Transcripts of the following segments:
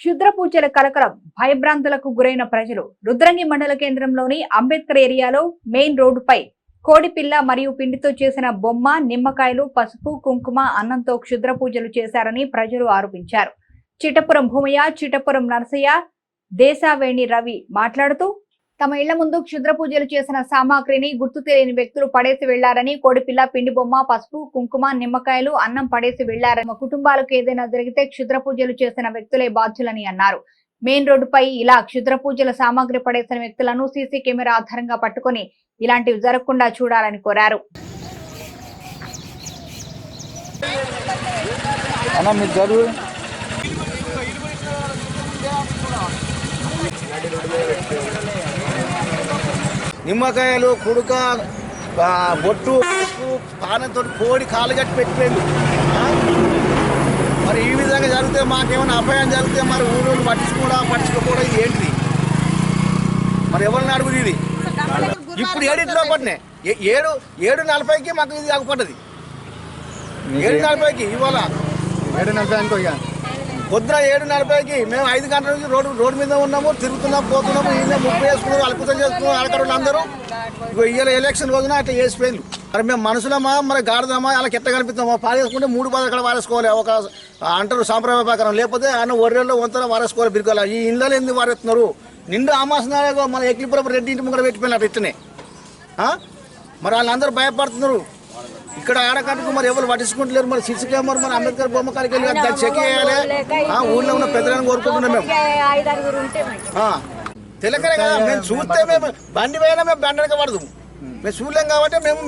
క్షుద్ర పూజల కలకలం భయభ్రాంతులకు గురైన ప్రజలు రుద్రంగి మండల కేంద్రంలోని అంబేద్కర్ ఏరియాలో మెయిన్ రోడ్డుపై కోడిపిల్ల మరియు పిండితో చేసిన బొమ్మ, నిమ్మకాయలు, పసుపు, కుంకుమ, అన్నంతో క్షుద్ర పూజలు చేశారని ప్రజలు ఆరోపించారు. చిటపురం భూమయ్య, చిటపురం నరసయ్య, దేశావేణి రవి మాట్లాడుతూ తమ ఇళ్ల ముందు క్షుద్ర పూజలు చేసిన సామాగ్రిని గుర్తు తెలియని వ్యక్తులు పడేసి వెళ్లారని, కోడిపిల్ల, పిండి బొమ్మ, పసుపు, కుంకుమ, నిమ్మకాయలు, అన్నం పడేసి వెళ్లారని, కుటుంబాలకు ఏదైనా జరిగితే క్షుద్ర పూజలు చేసిన వ్యక్తులే బాధ్యులని అన్నారు. మెయిన్ రోడ్డుపై ఇలా క్షుద్ర పూజల సామాగ్రి పడేసిన వ్యక్తులను సీసీ కెమెరా ఆధారంగా పట్టుకుని ఇలాంటివి జరగకుండా చూడాలని కోరారు. నిమ్మకాయలు, కుడుక, బొట్టు, పానంతో కోడి కాలు కట్టి పెట్టిపోయింది. మరి ఈ విధంగా జరిగితే మాకేమైనా అపాయం జరిగితే మరి ఊళ్ళో పట్టించుకోవడం ఇది ఏంటిది? మరి ఎవరిని అడుగుది ఇది? ఇప్పుడు 7 పట్టినాయి, 7:40కి మాకు ఇది అవ్వకూడదు. 7:40కి ఇవాళ 7:40 పొద్దున 7:40కి మేము 5 గంటల నుంచి రోడ్డు మీద ఉన్నాము, తిరుగుతున్నాం, పోతున్నాము. ఈయన 30 వేసుకున్నాము, అల్పుతం చేసుకున్నాం. ఆడకడలు అందరూ ఇవాళ ఎలక్షన్ రోజున అట్లా చేసిపోయింది. మరి మేము మనుషులమా, మరి గాడిదమా, అలా కెట్ట కనిపిస్తామా? పారేసుకుంటే 3 బాధ అక్కడ వారేసుకోవాలి. ఒక అంటారు సాంప్రదాయ ప్రకారం, లేకపోతే ఆయన ఒర్రెల్లో వంతన వారేసుకోవాలి. బిరుకోవాలి. ఈ ఇళ్ళలో ఎందుకు వారేస్తున్నారు? నిండు ఆమాసనాలుగా మన ఎక్కిలిపురం రెడ్డి ఇంటి ముంగడ పెట్టిపోయినట్టు ఇట్టనే. మరి వాళ్ళందరూ భయపడుతున్నారు. ఇక్కడ ఆడకట్టుకు మరి ఎవరు పట్టించుకుంటలేరు. మరి సీసీ కెమెరా మరి అంబేద్కర్ బొమ్మ కాడికి వెళ్ళి చెక్ చేయాలి. ఊళ్ళో ఉన్న పెద్దలను కోరుకుంటున్నాం మేము. తెలంగాణ కదా, మేము చూస్తే మేము బండి పోయినా మేము బండి పడదు. మేము చూడలేం కాబట్టి మేము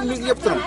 మీకు చెప్తున్నాం.